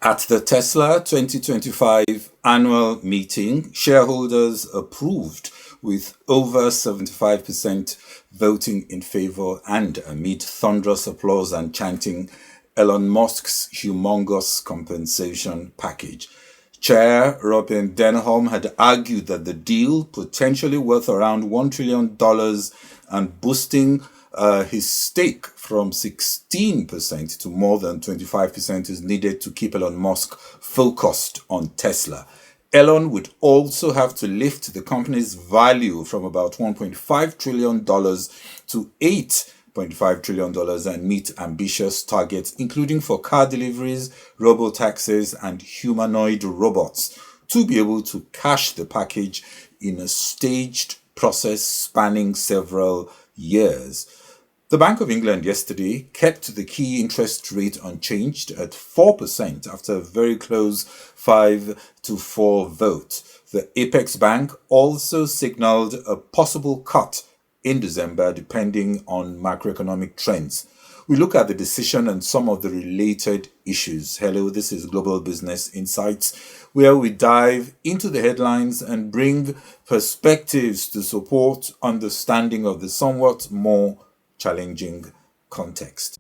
At the Tesla 2025 annual meeting, shareholders approved with over 75% voting in favor and amid thunderous applause and chanting Elon Musk's humongous compensation package. Chair Robin Denholm had argued that the deal, potentially worth around $1 trillion and boosting his stake from 16% to more than 25%, is needed to keep Elon Musk focused on Tesla. Elon would also have to lift the company's value from about $1.5 trillion to $8.5 trillion and meet ambitious targets, including for car deliveries, robotaxis, and humanoid robots, to be able to cash the package in a staged process spanning several years. The Bank of England yesterday kept the key interest rate unchanged at 4% after a very close 5-4 vote. The Apex Bank also signaled a possible cut in December depending on macroeconomic trends. We look at the decision and some of the related issues. Hello, this is Global Business Insights, where we dive into the headlines and bring perspectives to support understanding of the somewhat more challenging context.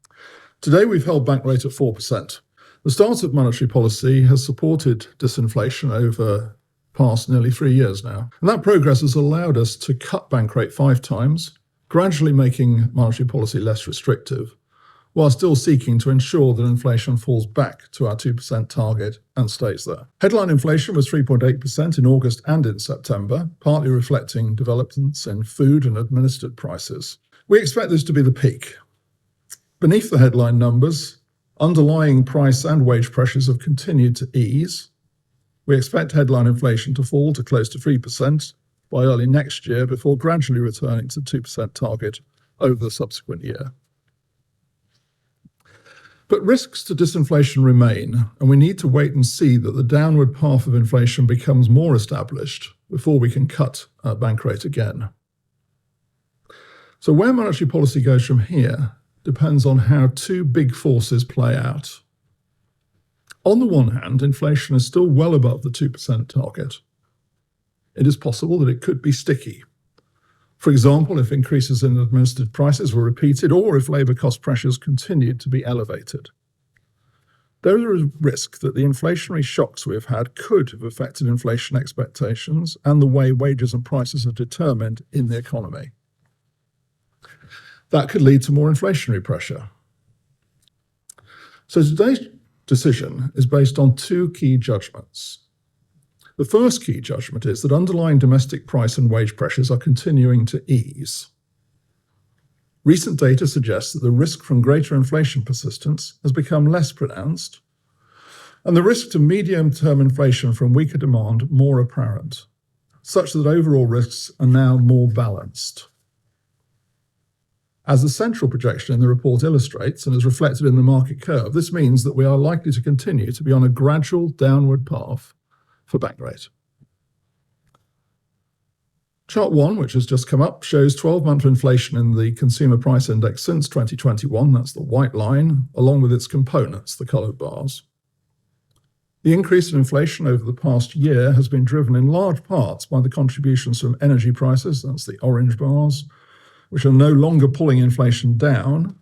Today we've held bank rate at 4%. The start of monetary policy has supported disinflation over past nearly 3 years now. And that progress has allowed us to cut bank rate 5 times, gradually making monetary policy less restrictive, while still seeking to ensure that inflation falls back to our 2% target and stays there. Headline inflation was 3.8% in August and in September, partly reflecting developments in food and administered prices. We expect this to be the peak. Beneath the headline numbers, underlying price and wage pressures have continued to ease. We expect headline inflation to fall to close to 3% by early next year before gradually returning to the 2% target over the subsequent year. But risks to disinflation remain, and we need to wait and see that the downward path of inflation becomes more established before we can cut our bank rate again. So where monetary policy goes from here depends on how two big forces play out. On the one hand, inflation is still well above the 2% target. It is possible that it could be sticky. For example, if increases in administered prices were repeated or if labour cost pressures continued to be elevated. There is a risk that the inflationary shocks we've had could have affected inflation expectations and the way wages and prices are determined in the economy. That could lead to more inflationary pressure. So today's decision is based on two key judgments. The first key judgment is that underlying domestic price and wage pressures are continuing to ease. Recent data suggests that the risk from greater inflation persistence has become less pronounced, and the risk to medium-term inflation from weaker demand more apparent, such that overall risks are now more balanced. As the central projection in the report illustrates and is reflected in the market curve, this means that we are likely to continue to be on a gradual downward path for bank rate. Chart 1, which has just come up, shows 12-month inflation in the Consumer Price Index since 2021, that's the white line, along with its components, the coloured bars. The increase in inflation over the past year has been driven in large parts by the contributions from energy prices, that's the orange bars, which are no longer pulling inflation down,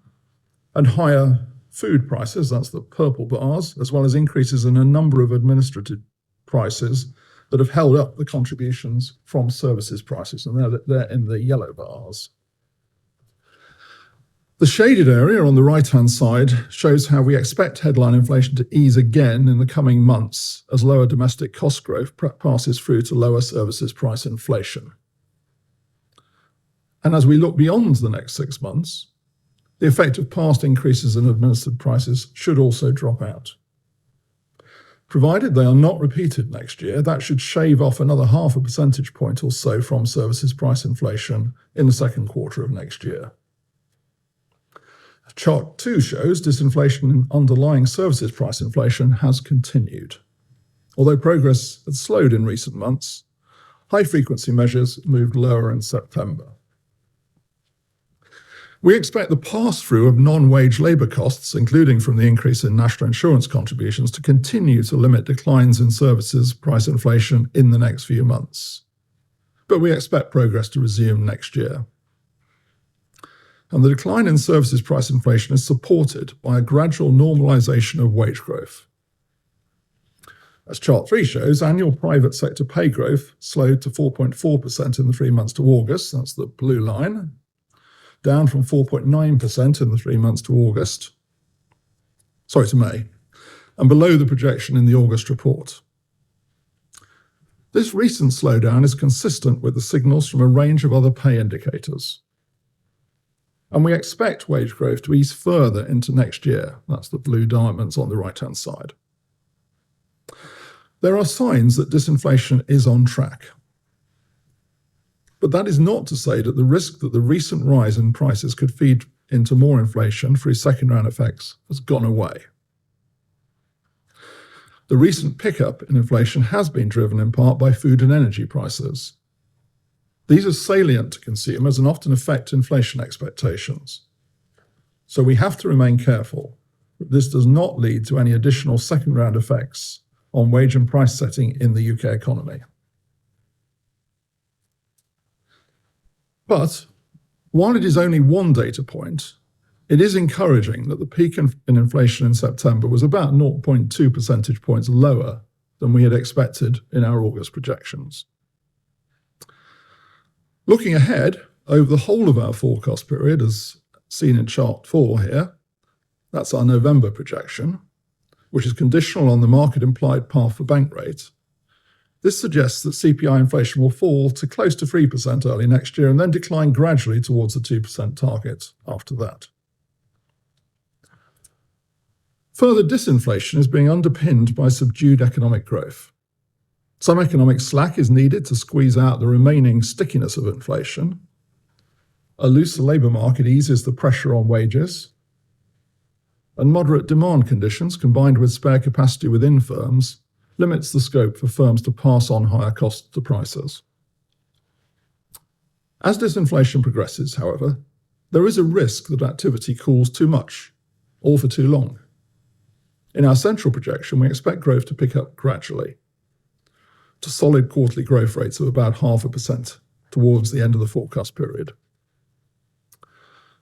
and higher food prices, that's the purple bars, as well as increases in a number of administrative prices that have held up the contributions from services prices, and they're in the yellow bars. The shaded area on the right-hand side shows how we expect headline inflation to ease again in the coming months as lower domestic cost growth passes through to lower services price inflation. And as we look beyond the next 6 months, the effect of past increases in administered prices should also drop out. Provided they are not repeated next year, that should shave off another 0.5 percentage point or so from services price inflation in the second quarter of next year. Chart 2 shows disinflation in underlying services price inflation has continued. Although progress has slowed in recent months, high-frequency measures moved lower in September. We expect the pass-through of non-wage labour costs, including from the increase in national insurance contributions, to continue to limit declines in services price inflation in the next few months. But we expect progress to resume next year. And the decline in services price inflation is supported by a gradual normalisation of wage growth. As Chart 3 shows, annual private sector pay growth slowed to 4.4% in the 3 months to August, that's the blue line, down from 4.9% in the 3 months to May, and below the projection in the August report. This recent slowdown is consistent with the signals from a range of other pay indicators. And we expect wage growth to ease further into next year. That's the blue diamonds on the right-hand side. There are signs that disinflation is on track. But that is not to say that the risk that the recent rise in prices could feed into more inflation through second-round effects has gone away. The recent pickup in inflation has been driven in part by food and energy prices. These are salient to consumers and often affect inflation expectations. So we have to remain careful that this does not lead to any additional second-round effects on wage and price setting in the UK economy. But while it is only one data point, it is encouraging that the peak in inflation in September was about 0.2 percentage points lower than we had expected in our August projections. Looking ahead, over the whole of our forecast period, as seen in Chart 4 here, that's our November projection, which is conditional on the market-implied path for bank rate. This suggests that CPI inflation will fall to close to 3% early next year and then decline gradually towards the 2% target after that. Further disinflation is being underpinned by subdued economic growth. Some economic slack is needed to squeeze out the remaining stickiness of inflation. A looser labour market eases the pressure on wages. And moderate demand conditions, combined with spare capacity within firms, limits the scope for firms to pass on higher costs to prices. As disinflation progresses, however, there is a risk that activity cools too much, or for too long. In our central projection, we expect growth to pick up gradually to solid quarterly growth rates of about 0.5% towards the end of the forecast period.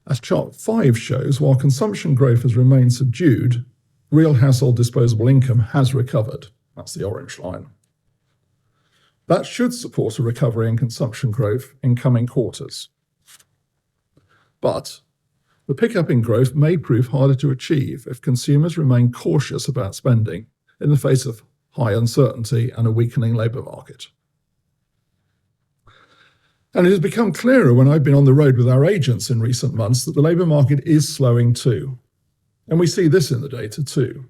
As Chart 5 shows, while consumption growth has remained subdued, real household disposable income has recovered. That's the orange line. That should support a recovery in consumption growth in coming quarters. But the pickup in growth may prove harder to achieve if consumers remain cautious about spending in the face of high uncertainty and a weakening labour market. And it has become clearer when I've been on the road with our agents in recent months that the labour market is slowing too. And we see this in the data too.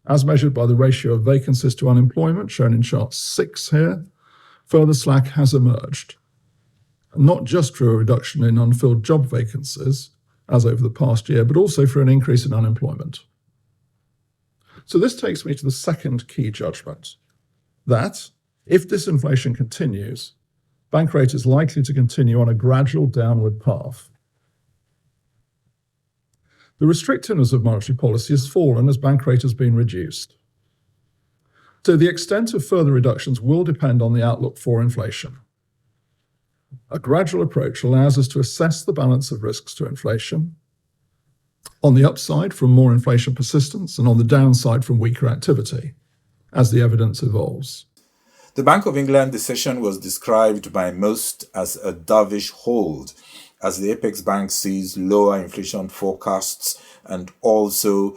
As measured by the ratio of vacancies to unemployment, shown in Chart 6 here, further slack has emerged. Not just through a reduction in unfilled job vacancies, as over the past year, but also through an increase in unemployment. So this takes me to the second key judgment, that if disinflation continues, bank rate is likely to continue on a gradual downward path. The restrictiveness of monetary policy has fallen as bank rate has been reduced. So the extent of further reductions will depend on the outlook for inflation. A gradual approach allows us to assess the balance of risks to inflation, on the upside from more inflation persistence and on the downside from weaker activity, as the evidence evolves. The Bank of England decision was described by most as a dovish hold, as the apex bank sees lower inflation forecasts and also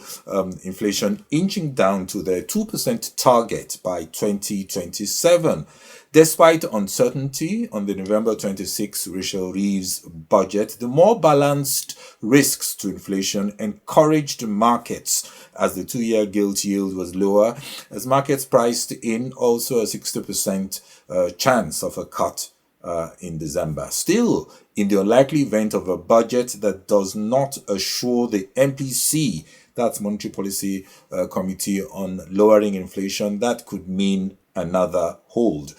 inflation inching down to their 2% target by 2027. Despite uncertainty on the November 26 Rachel Reeves budget, the more balanced risks to inflation encouraged markets as the 2-year gilt yield was lower, as markets priced in also a 60% chance of a cut in December. Still, in the unlikely event of a budget that does not assure the MPC, that's Monetary Policy Committee on lowering inflation, that could mean another hold.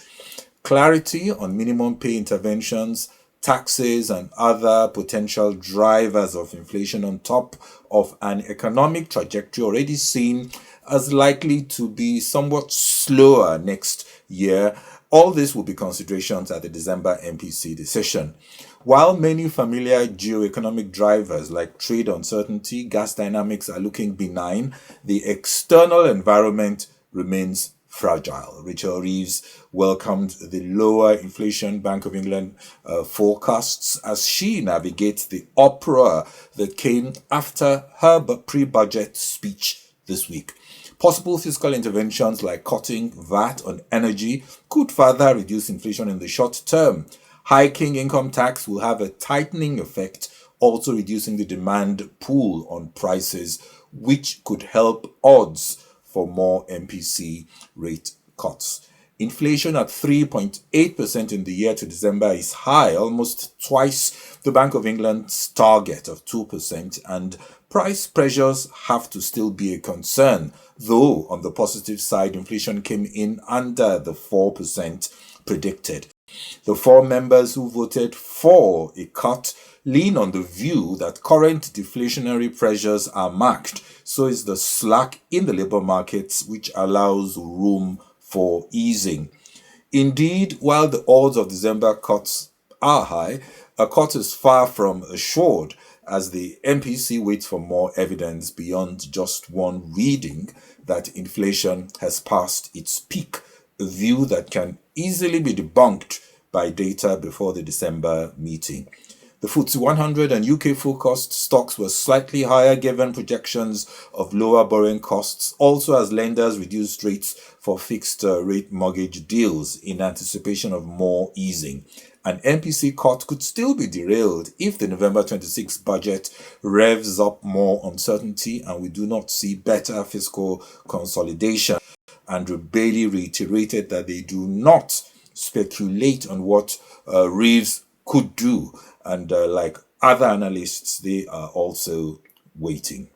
Clarity on minimum pay interventions, taxes and other potential drivers of inflation on top of an economic trajectory already seen as likely to be somewhat slower next year. All this will be considerations at the December MPC decision. While many familiar geoeconomic drivers like trade uncertainty, gas dynamics are looking benign, the external environment remains fragile. Rachel Reeves welcomed the lower inflation Bank of England forecasts as she navigates the uproar that came after her pre-budget speech this week. Possible fiscal interventions like cutting VAT on energy could further reduce inflation in the short term. Hiking income tax will have a tightening effect, also reducing the demand pool on prices, which could help odds for more MPC rate cuts. Inflation at 3.8% in the year to December is high, almost twice the Bank of England's target of 2%, and price pressures have to still be a concern, though on the positive side, inflation came in under the 4% predicted. The 4 members who voted for a cut lean on the view that current deflationary pressures are matched, so is the slack in the labour markets, which allows room for easing. Indeed, while the odds of December cuts are high, a cut is far from assured as the MPC waits for more evidence beyond just one reading that inflation has passed its peak, a view that can easily be debunked by data before the December meeting. The FTSE 100 and UK-focused stocks were slightly higher given projections of lower borrowing costs, also as lenders reduced rates for fixed-rate mortgage deals in anticipation of more easing. An MPC cut could still be derailed if the November 26 budget revs up more uncertainty and we do not see better fiscal consolidation. Andrew Bailey reiterated that they do not speculate on what Reeves could do, and like other analysts, they are also waiting.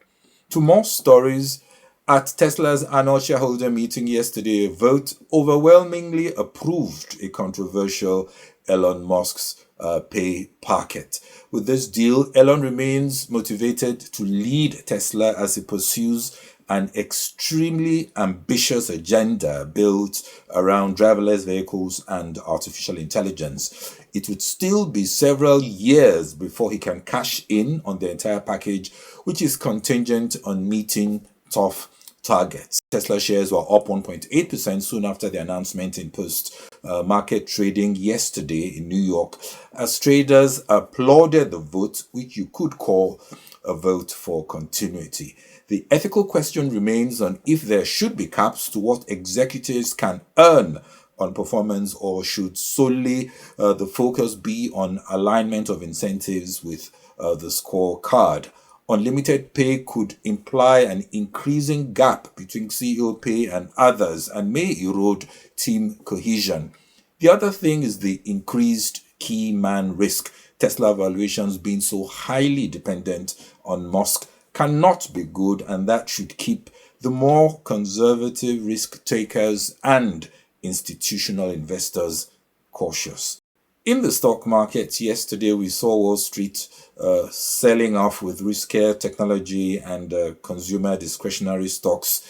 To more stories, at Tesla's annual shareholder meeting yesterday, a vote overwhelmingly approved a controversial Elon Musk's pay packet. With this deal, Elon remains motivated to lead Tesla as he pursues an extremely ambitious agenda built around driverless vehicles and artificial intelligence. It would still be several years before he can cash in on the entire package, which is contingent on meeting tough targets. Tesla shares were up 1.8% soon after the announcement in post-market trading yesterday in New York, as traders applauded the vote, which you could call a vote for continuity. The ethical question remains on if there should be caps to what executives can earn on performance, or should solely the focus be on alignment of incentives with the scorecard. Unlimited pay could imply an increasing gap between CEO pay and others and may erode team cohesion. The other thing is the increased key man risk. Tesla valuations being so highly dependent on Musk cannot be good, and that should keep the more conservative risk takers and institutional investors cautious. In the stock market yesterday, we saw Wall Street selling off with riskier technology and consumer discretionary stocks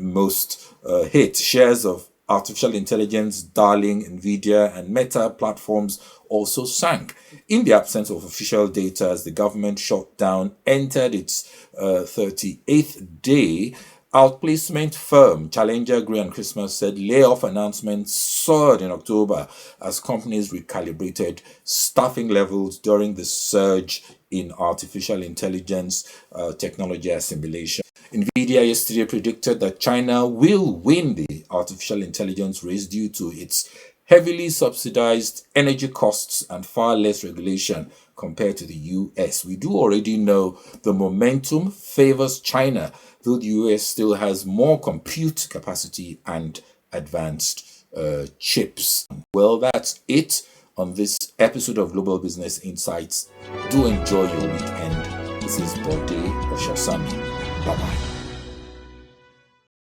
most hit. Shares of artificial intelligence, darling, Nvidia, and Meta platforms also sank. In the absence of official data, as the government shutdown entered its 38th day, outplacement firm Challenger Gray & Christmas said layoff announcements soared in October as companies recalibrated staffing levels during the surge in artificial intelligence technology assimilation. Nvidia yesterday predicted that China will win the artificial intelligence race due to its heavily subsidized energy costs and far less regulation compared to the US. We do already know the momentum favors China, though the US still has more compute capacity and advanced chips. Well, that's it on this episode of Global Business Insights. Do enjoy your weekend. This is Bode Oshasami. Bye-bye.